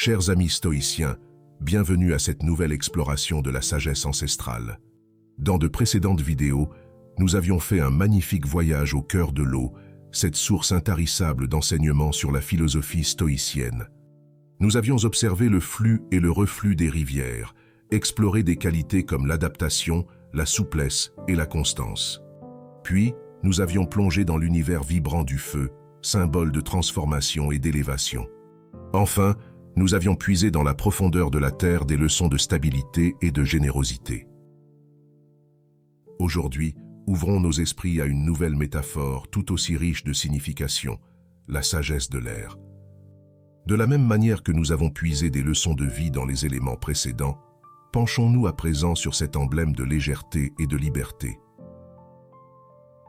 Chers amis stoïciens, bienvenue à cette nouvelle exploration de la sagesse ancestrale. Dans de précédentes vidéos, nous avions fait un magnifique voyage au cœur de l'eau, cette source intarissable d'enseignements sur la philosophie stoïcienne. Nous avions observé le flux et le reflux des rivières, exploré des qualités comme l'adaptation, la souplesse et la constance. Puis, nous avions plongé dans l'univers vibrant du feu, symbole de transformation et d'élévation. Enfin, nous avions puisé dans la profondeur de la terre des leçons de stabilité et de générosité. Aujourd'hui, ouvrons nos esprits à une nouvelle métaphore tout aussi riche de signification, la sagesse de l'air. De la même manière que nous avons puisé des leçons de vie dans les éléments précédents, penchons-nous à présent sur cet emblème de légèreté et de liberté.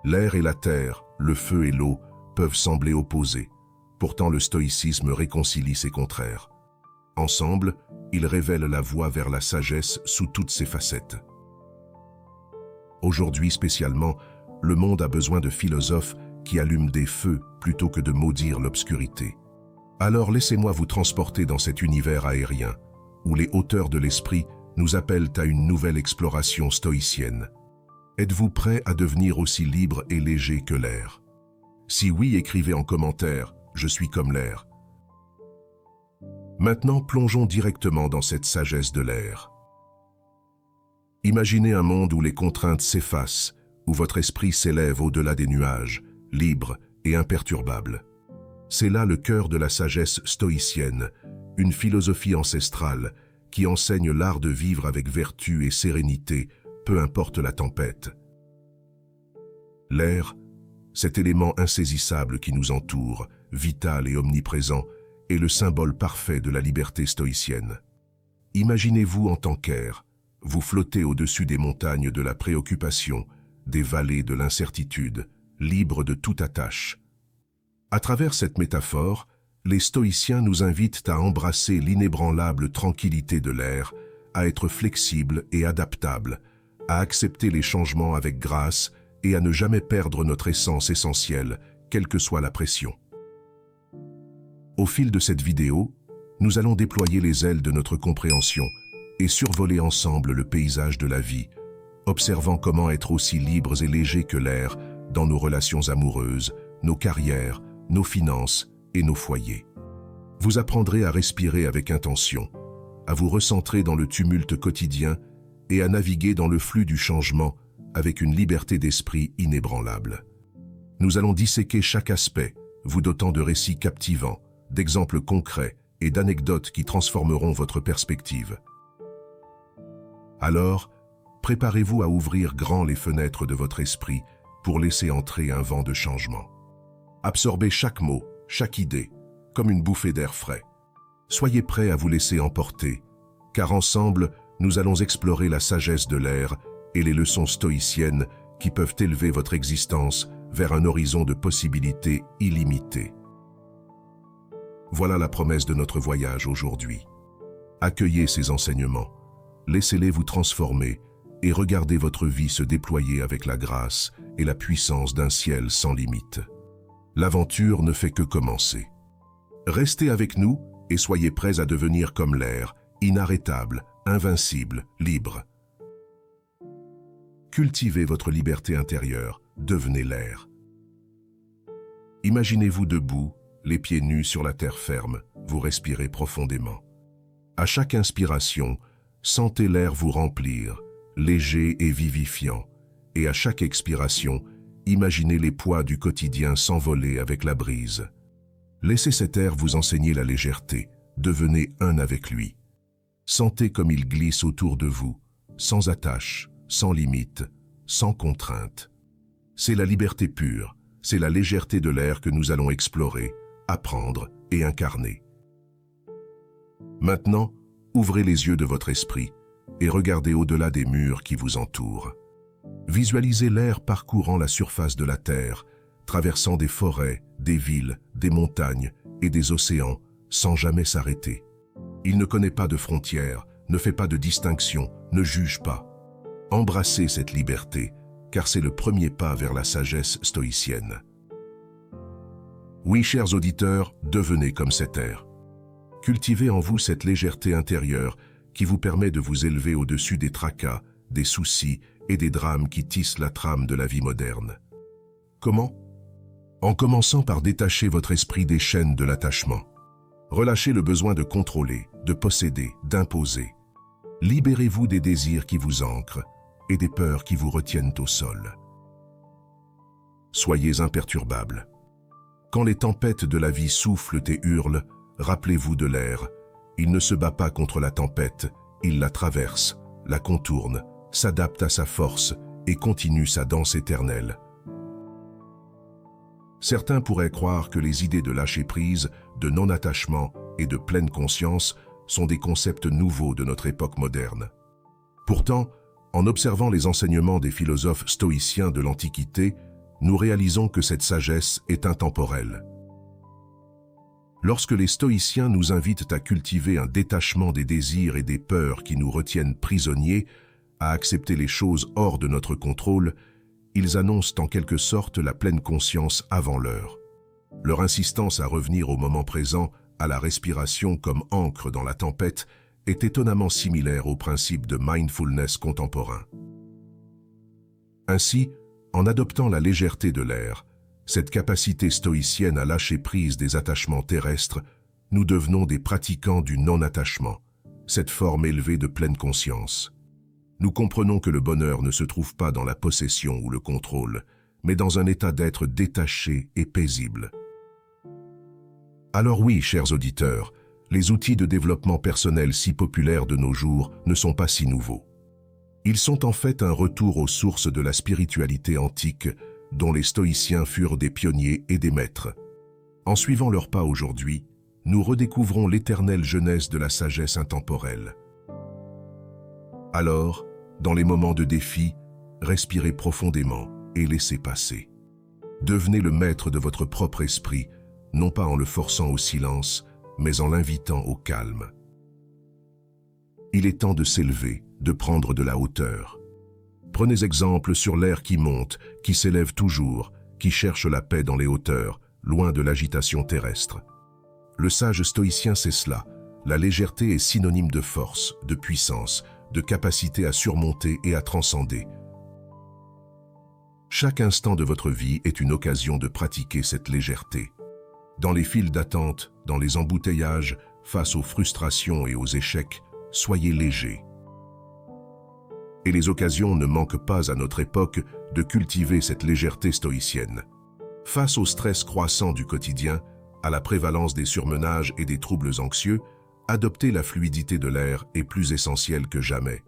L'air et la terre, le feu et l'eau peuvent sembler opposés. Pourtant, le stoïcisme réconcilie ces contraires. Ensemble, ils révèlent la voie vers la sagesse sous toutes ses facettes. Aujourd'hui spécialement, le monde a besoin de philosophes qui allument des feux plutôt que de maudire l'obscurité. Alors laissez-moi vous transporter dans cet univers aérien, où les hauteurs de l'esprit nous appellent à une nouvelle exploration stoïcienne. Êtes-vous prêt à devenir aussi libre et léger que l'air? Si oui, écrivez en commentaire « Je suis comme l'air ». Maintenant, plongeons directement dans cette sagesse de l'air. Imaginez un monde où les contraintes s'effacent, où votre esprit s'élève au-delà des nuages, libre et imperturbable. C'est là le cœur de la sagesse stoïcienne, une philosophie ancestrale qui enseigne l'art de vivre avec vertu et sérénité, peu importe la tempête. L'air, cet élément insaisissable qui nous entoure, vital et omniprésent, est le symbole parfait de la liberté stoïcienne. Imaginez-vous en tant qu'air, vous flottez au-dessus des montagnes de la préoccupation, des vallées de l'incertitude, libre de toute attache. À travers cette métaphore, les stoïciens nous invitent à embrasser l'inébranlable tranquillité de l'air, à être flexibles et adaptables, à accepter les changements avec grâce et à ne jamais perdre notre essence essentielle, quelle que soit la pression. Au fil de cette vidéo, nous allons déployer les ailes de notre compréhension et survoler ensemble le paysage de la vie, observant comment être aussi libres et légers que l'air dans nos relations amoureuses, nos carrières, nos finances et nos foyers. Vous apprendrez à respirer avec intention, à vous recentrer dans le tumulte quotidien et à naviguer dans le flux du changement avec une liberté d'esprit inébranlable. Nous allons disséquer chaque aspect, vous dotant de récits captivants, d'exemples concrets et d'anecdotes qui transformeront votre perspective. Alors, préparez-vous à ouvrir grand les fenêtres de votre esprit pour laisser entrer un vent de changement. Absorbez chaque mot, chaque idée, comme une bouffée d'air frais. Soyez prêts à vous laisser emporter, car ensemble, nous allons explorer la sagesse de l'air et les leçons stoïciennes qui peuvent élever votre existence vers un horizon de possibilités illimitées. Voilà la promesse de notre voyage aujourd'hui. Accueillez ces enseignements, laissez-les vous transformer et regardez votre vie se déployer avec la grâce et la puissance d'un ciel sans limite. L'aventure ne fait que commencer. Restez avec nous et soyez prêts à devenir comme l'air, inarrêtable, invincible, libre. Cultivez votre liberté intérieure, devenez l'air. Imaginez-vous debout, les pieds nus sur la terre ferme, vous respirez profondément. À chaque inspiration, sentez l'air vous remplir, léger et vivifiant, et à chaque expiration, imaginez les poids du quotidien s'envoler avec la brise. Laissez cet air vous enseigner la légèreté, devenez un avec lui. Sentez comme il glisse autour de vous, sans attache, sans limite, sans contrainte. C'est la liberté pure, c'est la légèreté de l'air que nous allons explorer, apprendre et incarner. Maintenant, ouvrez les yeux de votre esprit et regardez au-delà des murs qui vous entourent. Visualisez l'air parcourant la surface de la Terre, traversant des forêts, des villes, des montagnes et des océans sans jamais s'arrêter. Il ne connaît pas de frontières, ne fait pas de distinction, ne juge pas. Embrassez cette liberté, car c'est le premier pas vers la sagesse stoïcienne. Oui, chers auditeurs, devenez comme cet air. Cultivez en vous cette légèreté intérieure qui vous permet de vous élever au-dessus des tracas, des soucis et des drames qui tissent la trame de la vie moderne. Comment? En commençant par détacher votre esprit des chaînes de l'attachement. Relâchez le besoin de contrôler, de posséder, d'imposer. Libérez-vous des désirs qui vous ancrent et des peurs qui vous retiennent au sol. Soyez imperturbables. Quand les tempêtes de la vie soufflent et hurlent, rappelez-vous de l'air. Il ne se bat pas contre la tempête, il la traverse, la contourne, s'adapte à sa force et continue sa danse éternelle. Certains pourraient croire que les idées de lâcher-prise, de non-attachement et de pleine conscience sont des concepts nouveaux de notre époque moderne. Pourtant, en observant les enseignements des philosophes stoïciens de l'Antiquité, nous réalisons que cette sagesse est intemporelle. Lorsque les stoïciens nous invitent à cultiver un détachement des désirs et des peurs qui nous retiennent prisonniers, à accepter les choses hors de notre contrôle, ils annoncent en quelque sorte la pleine conscience avant l'heure. Leur insistance à revenir au moment présent, à la respiration comme ancre dans la tempête, est étonnamment similaire au principe de mindfulness contemporain. Ainsi, en adoptant la légèreté de l'air, cette capacité stoïcienne à lâcher prise des attachements terrestres, nous devenons des pratiquants du non-attachement, cette forme élevée de pleine conscience. Nous comprenons que le bonheur ne se trouve pas dans la possession ou le contrôle, mais dans un état d'être détaché et paisible. Alors oui, chers auditeurs, les outils de développement personnel si populaires de nos jours ne sont pas si nouveaux. Ils sont en fait un retour aux sources de la spiritualité antique, dont les stoïciens furent des pionniers et des maîtres. En suivant leurs pas aujourd'hui, nous redécouvrons l'éternelle jeunesse de la sagesse intemporelle. Alors, dans les moments de défi, respirez profondément et laissez passer. Devenez le maître de votre propre esprit, non pas en le forçant au silence, mais en l'invitant au calme. Il est temps de s'élever, de prendre de la hauteur. Prenez exemple sur l'air qui monte, qui s'élève toujours, qui cherche la paix dans les hauteurs, loin de l'agitation terrestre. Le sage stoïcien sait cela. La légèreté est synonyme de force, de puissance, de capacité à surmonter et à transcender. Chaque instant de votre vie est une occasion de pratiquer cette légèreté. Dans les files d'attente, dans les embouteillages, face aux frustrations et aux échecs, soyez léger. Et les occasions ne manquent pas à notre époque de cultiver cette légèreté stoïcienne. Face au stress croissant du quotidien, à la prévalence des surmenages et des troubles anxieux, adopter la fluidité de l'air est plus essentiel que jamais.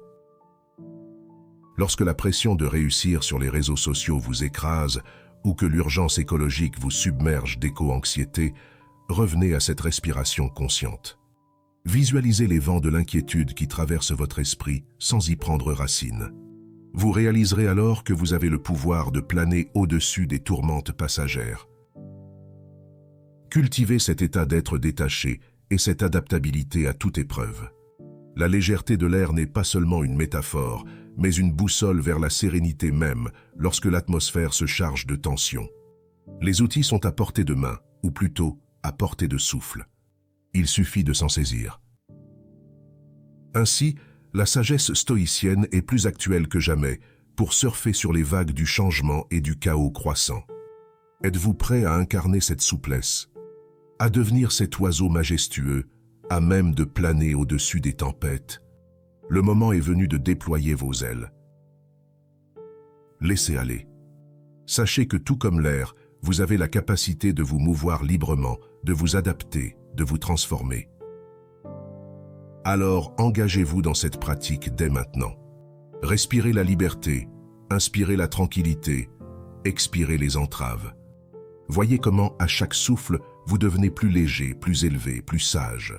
Lorsque la pression de réussir sur les réseaux sociaux vous écrase ou que l'urgence écologique vous submerge d'éco-anxiété, revenez à cette respiration consciente. Visualisez les vents de l'inquiétude qui traversent votre esprit sans y prendre racine. Vous réaliserez alors que vous avez le pouvoir de planer au-dessus des tourmentes passagères. Cultivez cet état d'être détaché et cette adaptabilité à toute épreuve. La légèreté de l'air n'est pas seulement une métaphore, mais une boussole vers la sérénité même lorsque l'atmosphère se charge de tension. Les outils sont à portée de main, ou plutôt à portée de souffle. Il suffit de s'en saisir. Ainsi, la sagesse stoïcienne est plus actuelle que jamais pour surfer sur les vagues du changement et du chaos croissant. Êtes-vous prêt à incarner cette souplesse, à devenir cet oiseau majestueux, à même de planer au-dessus des tempêtes? Le moment est venu de déployer vos ailes. Laissez aller. Sachez que tout comme l'air, vous avez la capacité de vous mouvoir librement, de vous adapter, de vous transformer. Alors engagez-vous dans cette pratique dès maintenant. Respirez la liberté, inspirez la tranquillité, expirez les entraves. Voyez comment, à chaque souffle, vous devenez plus léger, plus élevé, plus sage.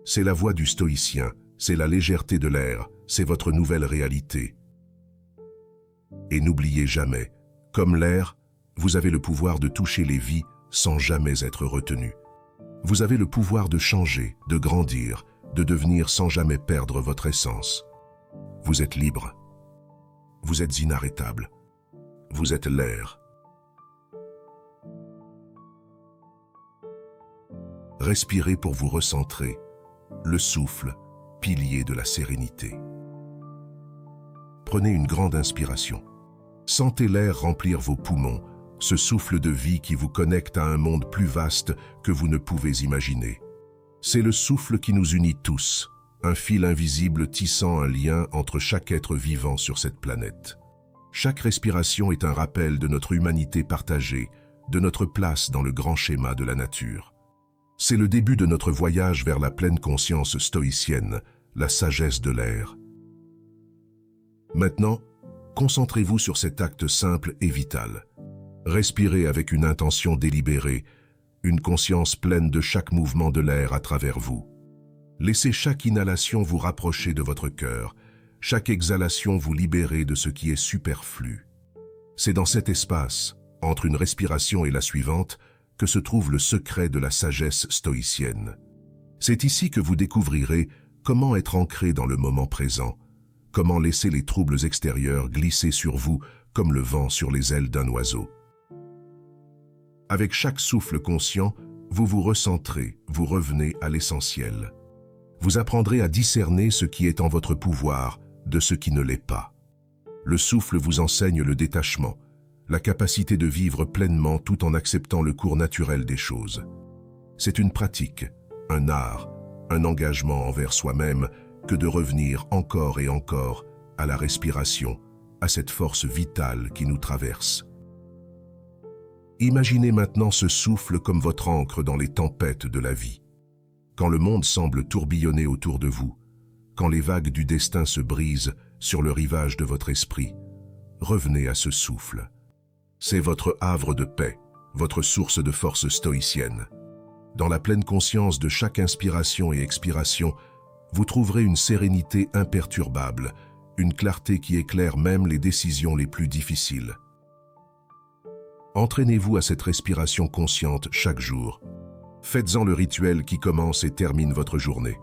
C'est la voie du stoïcien, c'est la légèreté de l'air, c'est votre nouvelle réalité. Et n'oubliez jamais, comme l'air, vous avez le pouvoir de toucher les vies sans jamais être retenu. Vous avez le pouvoir de changer, de grandir, de devenir sans jamais perdre votre essence. Vous êtes libre. Vous êtes inarrêtable. Vous êtes l'air. Respirez pour vous recentrer, le souffle, pilier de la sérénité. Prenez une grande inspiration. Sentez l'air remplir vos poumons, ce souffle de vie qui vous connecte à un monde plus vaste que vous ne pouvez imaginer. C'est le souffle qui nous unit tous, un fil invisible tissant un lien entre chaque être vivant sur cette planète. Chaque respiration est un rappel de notre humanité partagée, de notre place dans le grand schéma de la nature. C'est le début de notre voyage vers la pleine conscience stoïcienne, la sagesse de l'air. Maintenant, concentrez-vous sur cet acte simple et vital. Respirez avec une intention délibérée, une conscience pleine de chaque mouvement de l'air à travers vous. Laissez chaque inhalation vous rapprocher de votre cœur, chaque exhalation vous libérer de ce qui est superflu. C'est dans cet espace, entre une respiration et la suivante, que se trouve le secret de la sagesse stoïcienne. C'est ici que vous découvrirez comment être ancré dans le moment présent, comment laisser les troubles extérieurs glisser sur vous comme le vent sur les ailes d'un oiseau. Avec chaque souffle conscient, vous vous recentrez, vous revenez à l'essentiel. Vous apprendrez à discerner ce qui est en votre pouvoir de ce qui ne l'est pas. Le souffle vous enseigne le détachement, la capacité de vivre pleinement tout en acceptant le cours naturel des choses. C'est une pratique, un art, un engagement envers soi-même que de revenir encore et encore à la respiration, à cette force vitale qui nous traverse. Imaginez maintenant ce souffle comme votre ancre dans les tempêtes de la vie. Quand le monde semble tourbillonner autour de vous, quand les vagues du destin se brisent sur le rivage de votre esprit, revenez à ce souffle. C'est votre havre de paix, votre source de force stoïcienne. Dans la pleine conscience de chaque inspiration et expiration, vous trouverez une sérénité imperturbable, une clarté qui éclaire même les décisions les plus difficiles. Entraînez-vous à cette respiration consciente chaque jour. Faites-en le rituel qui commence et termine votre journée.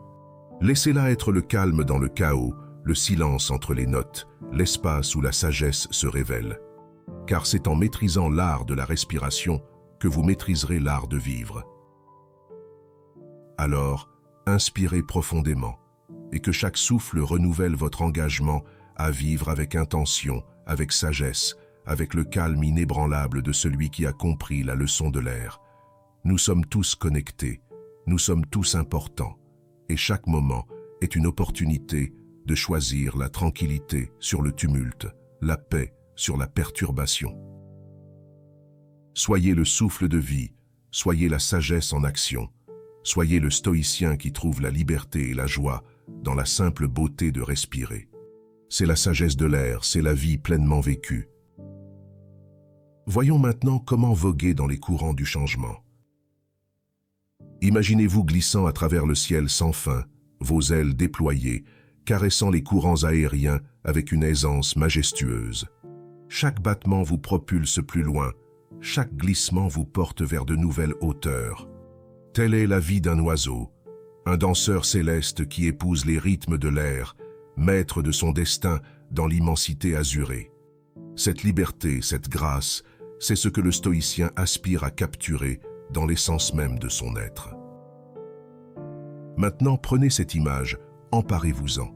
Laissez-la être le calme dans le chaos, le silence entre les notes, l'espace où la sagesse se révèle. Car c'est en maîtrisant l'art de la respiration que vous maîtriserez l'art de vivre. Alors, inspirez profondément et que chaque souffle renouvelle votre engagement à vivre avec intention, avec sagesse, avec le calme inébranlable de celui qui a compris la leçon de l'air. Nous sommes tous connectés, nous sommes tous importants, et chaque moment est une opportunité de choisir la tranquillité sur le tumulte, la paix sur la perturbation. Soyez le souffle de vie, soyez la sagesse en action, soyez le stoïcien qui trouve la liberté et la joie dans la simple beauté de respirer. C'est la sagesse de l'air, c'est la vie pleinement vécue. Voyons maintenant comment voguer dans les courants du changement. Imaginez-vous glissant à travers le ciel sans fin, vos ailes déployées, caressant les courants aériens avec une aisance majestueuse. Chaque battement vous propulse plus loin, chaque glissement vous porte vers de nouvelles hauteurs. Telle est la vie d'un oiseau, un danseur céleste qui épouse les rythmes de l'air, maître de son destin dans l'immensité azurée. Cette liberté, cette grâce, c'est ce que le stoïcien aspire à capturer dans l'essence même de son être. Maintenant, prenez cette image, emparez-vous-en.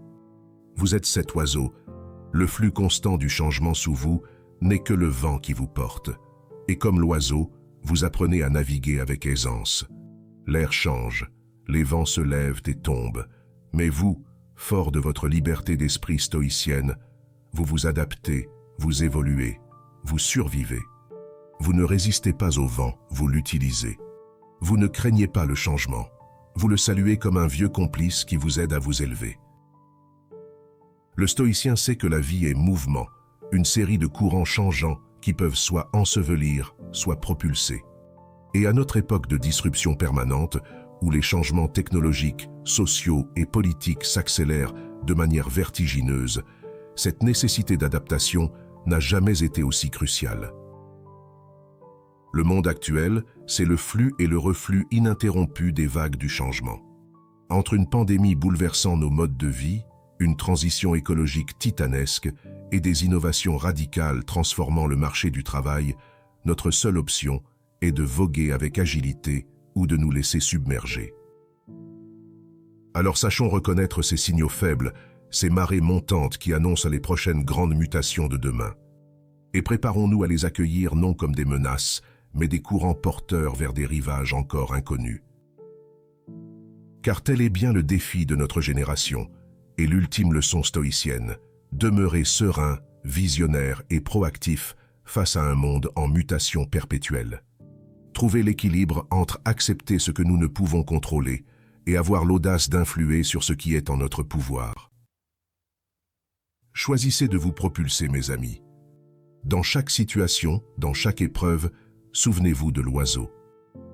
Vous êtes cet oiseau, le flux constant du changement sous vous n'est que le vent qui vous porte. Et comme l'oiseau, vous apprenez à naviguer avec aisance. L'air change, les vents se lèvent et tombent, mais vous, fort de votre liberté d'esprit stoïcienne, vous vous adaptez, vous évoluez, vous survivez. Vous ne résistez pas au vent, vous l'utilisez. Vous ne craignez pas le changement, vous le saluez comme un vieux complice qui vous aide à vous élever. Le stoïcien sait que la vie est mouvement, une série de courants changeants qui peuvent soit ensevelir, soit propulser. Et à notre époque de disruption permanente, où les changements technologiques, sociaux et politiques s'accélèrent de manière vertigineuse, cette nécessité d'adaptation n'a jamais été aussi cruciale. Le monde actuel, c'est le flux et le reflux ininterrompu des vagues du changement. Entre une pandémie bouleversant nos modes de vie, une transition écologique titanesque et des innovations radicales transformant le marché du travail, notre seule option est de voguer avec agilité ou de nous laisser submerger. Alors sachons reconnaître ces signaux faibles, ces marées montantes qui annoncent les prochaines grandes mutations de demain. Et préparons-nous à les accueillir non comme des menaces, mais des courants porteurs vers des rivages encore inconnus. Car tel est bien le défi de notre génération, et l'ultime leçon stoïcienne, demeurer serein, visionnaire et proactif face à un monde en mutation perpétuelle. Trouver l'équilibre entre accepter ce que nous ne pouvons contrôler et avoir l'audace d'influer sur ce qui est en notre pouvoir. Choisissez de vous propulser, mes amis. Dans chaque situation, dans chaque épreuve, souvenez-vous de l'oiseau.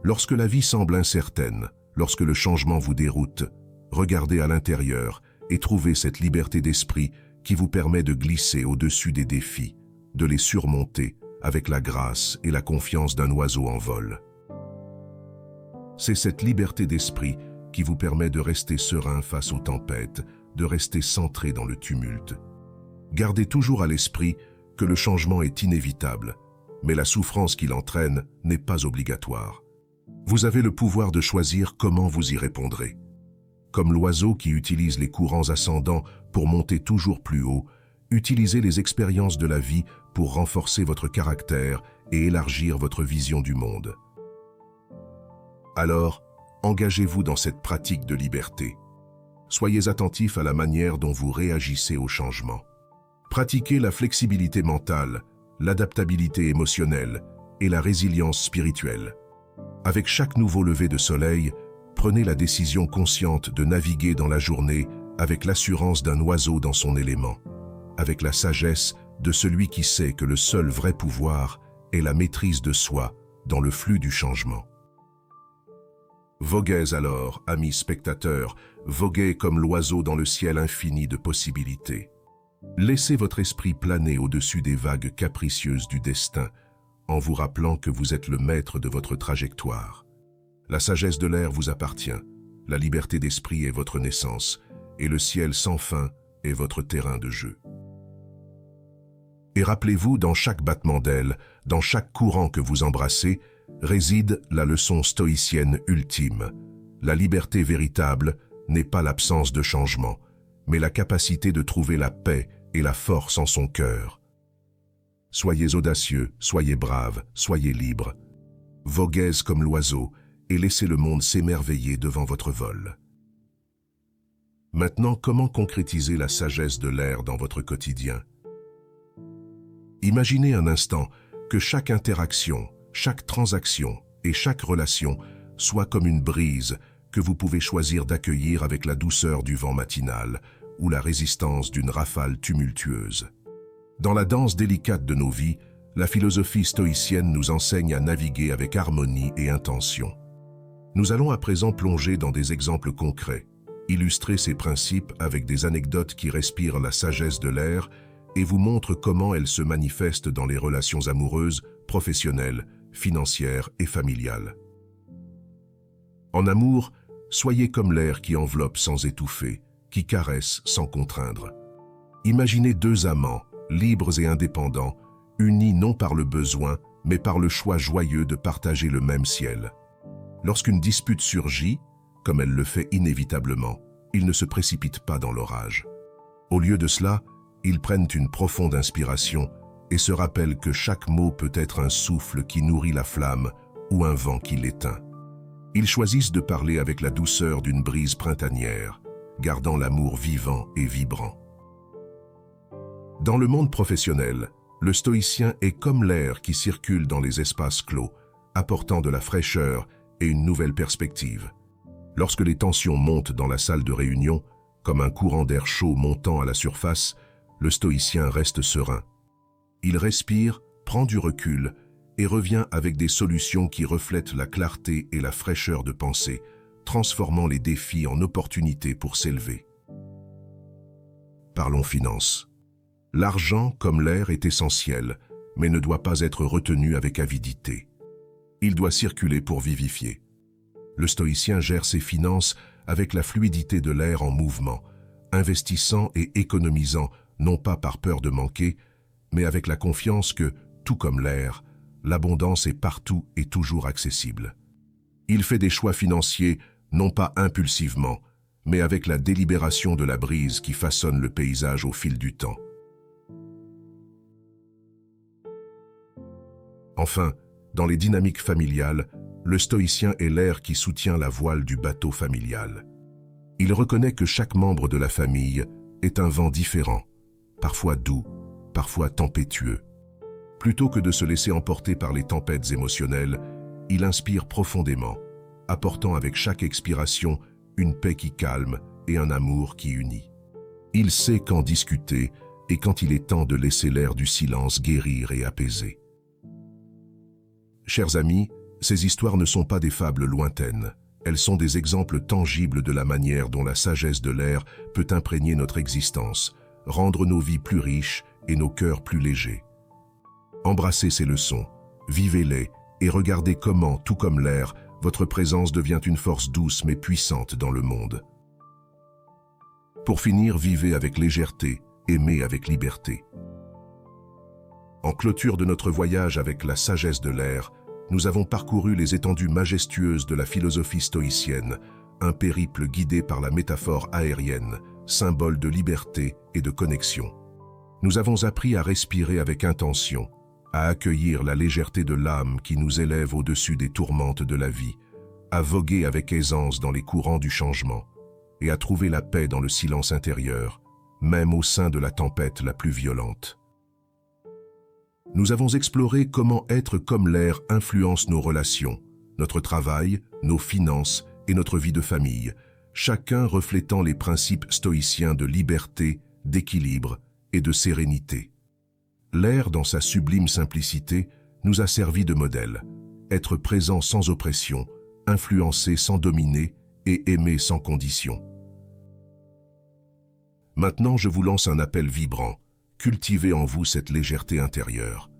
Lorsque la vie semble incertaine, lorsque le changement vous déroute, regardez à l'intérieur et trouvez cette liberté d'esprit qui vous permet de glisser au-dessus des défis, de les surmonter avec la grâce et la confiance d'un oiseau en vol. C'est cette liberté d'esprit qui vous permet de rester serein face aux tempêtes, de rester centré dans le tumulte. Gardez toujours à l'esprit que le changement est inévitable, mais la souffrance qu'il entraîne n'est pas obligatoire. Vous avez le pouvoir de choisir comment vous y répondrez. Comme l'oiseau qui utilise les courants ascendants pour monter toujours plus haut, utilisez les expériences de la vie pour renforcer votre caractère et élargir votre vision du monde. Alors, engagez-vous dans cette pratique de liberté. Soyez attentif à la manière dont vous réagissez au changement. Pratiquez la flexibilité mentale, l'adaptabilité émotionnelle et la résilience spirituelle. Avec chaque nouveau lever de soleil, prenez la décision consciente de naviguer dans la journée avec l'assurance d'un oiseau dans son élément, avec la sagesse de celui qui sait que le seul vrai pouvoir est la maîtrise de soi dans le flux du changement. Voguez alors, amis spectateurs, voguez comme l'oiseau dans le ciel infini de possibilités. Laissez votre esprit planer au-dessus des vagues capricieuses du destin, en vous rappelant que vous êtes le maître de votre trajectoire. La sagesse de l'air vous appartient, la liberté d'esprit est votre naissance, et le ciel sans fin est votre terrain de jeu. Et rappelez-vous, dans chaque battement d'aile, dans chaque courant que vous embrassez, réside la leçon stoïcienne ultime. La liberté véritable n'est pas l'absence de changement, mais la capacité de trouver la paix et la force en son cœur. Soyez audacieux, soyez braves, soyez libres. Voguez comme l'oiseau et laissez le monde s'émerveiller devant votre vol. Maintenant, comment concrétiser la sagesse de l'air dans votre quotidien? Imaginez un instant que chaque interaction, chaque transaction et chaque relation soit comme une brise que vous pouvez choisir d'accueillir avec la douceur du vent matinal ou la résistance d'une rafale tumultueuse. Dans la danse délicate de nos vies, la philosophie stoïcienne nous enseigne à naviguer avec harmonie et intention. Nous allons à présent plonger dans des exemples concrets, illustrer ces principes avec des anecdotes qui respirent la sagesse de l'air et vous montrent comment elles se manifestent dans les relations amoureuses, professionnelles, financières et familiales. En amour, soyez comme l'air qui enveloppe sans étouffer, qui caresse sans contraindre. Imaginez deux amants, libres et indépendants, unis non par le besoin, mais par le choix joyeux de partager le même ciel. Lorsqu'une dispute surgit, comme elle le fait inévitablement, ils ne se précipitent pas dans l'orage. Au lieu de cela, ils prennent une profonde inspiration et se rappellent que chaque mot peut être un souffle qui nourrit la flamme ou un vent qui l'éteint. Ils choisissent de parler avec la douceur d'une brise printanière, gardant l'amour vivant et vibrant. Dans le monde professionnel, le stoïcien est comme l'air qui circule dans les espaces clos, apportant de la fraîcheur et une nouvelle perspective. Lorsque les tensions montent dans la salle de réunion, comme un courant d'air chaud montant à la surface, le stoïcien reste serein. Il respire, prend du recul et revient avec des solutions qui reflètent la clarté et la fraîcheur de pensée, transformant les défis en opportunités pour s'élever. Parlons finances. L'argent, comme l'air, est essentiel, mais ne doit pas être retenu avec avidité. Il doit circuler pour vivifier. Le stoïcien gère ses finances avec la fluidité de l'air en mouvement, investissant et économisant, non pas par peur de manquer, mais avec la confiance que, tout comme l'air, l'abondance est partout et toujours accessible. Il fait des choix financiers, non pas impulsivement, mais avec la délibération de la brise qui façonne le paysage au fil du temps. Enfin, dans les dynamiques familiales, le stoïcien est l'air qui soutient la voile du bateau familial. Il reconnaît que chaque membre de la famille est un vent différent, parfois doux, parfois tempétueux. Plutôt que de se laisser emporter par les tempêtes émotionnelles, il inspire profondément, apportant avec chaque expiration une paix qui calme et un amour qui unit. Il sait quand discuter et quand il est temps de laisser l'air du silence guérir et apaiser. Chers amis, ces histoires ne sont pas des fables lointaines. Elles sont des exemples tangibles de la manière dont la sagesse de l'air peut imprégner notre existence, rendre nos vies plus riches et nos cœurs plus légers. Embrassez ces leçons, vivez-les et regardez comment, tout comme l'air, votre présence devient une force douce mais puissante dans le monde. Pour finir, vivez avec légèreté, aimez avec liberté. En clôture de notre voyage avec la sagesse de l'air, nous avons parcouru les étendues majestueuses de la philosophie stoïcienne, un périple guidé par la métaphore aérienne, symbole de liberté et de connexion. Nous avons appris à respirer avec intention, à accueillir la légèreté de l'âme qui nous élève au-dessus des tourmentes de la vie, à voguer avec aisance dans les courants du changement et à trouver la paix dans le silence intérieur, même au sein de la tempête la plus violente. Nous avons exploré comment être comme l'air influence nos relations, notre travail, nos finances et notre vie de famille, chacun reflétant les principes stoïciens de liberté, d'équilibre et de sérénité. L'air, dans sa sublime simplicité, nous a servi de modèle. Être présent sans oppression, influencer sans dominer et aimer sans condition. Maintenant, je vous lance un appel vibrant. Cultivez en vous cette légèreté intérieure.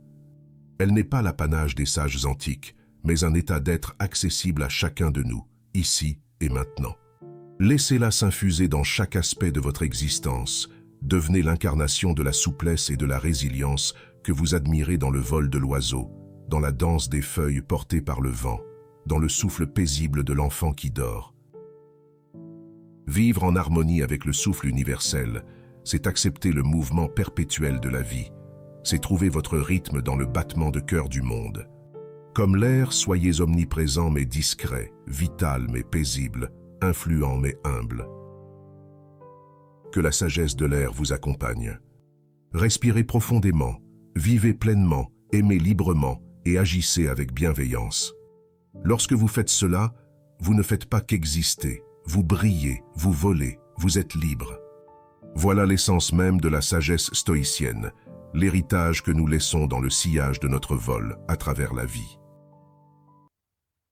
Elle n'est pas l'apanage des sages antiques, mais un état d'être accessible à chacun de nous, ici et maintenant. Laissez-la s'infuser dans chaque aspect de votre existence. Devenez l'incarnation de la souplesse et de la résilience que vous admirez dans le vol de l'oiseau, dans la danse des feuilles portées par le vent, dans le souffle paisible de l'enfant qui dort. Vivre en harmonie avec le souffle universel, c'est accepter le mouvement perpétuel de la vie, c'est trouver votre rythme dans le battement de cœur du monde. Comme l'air, soyez omniprésent mais discret, vital mais paisible, influent mais humble. Que la sagesse de l'air vous accompagne. Respirez profondément, vivez pleinement, aimez librement et agissez avec bienveillance. Lorsque vous faites cela, vous ne faites pas qu'exister, vous brillez, vous volez, vous êtes libre. Voilà l'essence même de la sagesse stoïcienne, l'héritage que nous laissons dans le sillage de notre vol à travers la vie.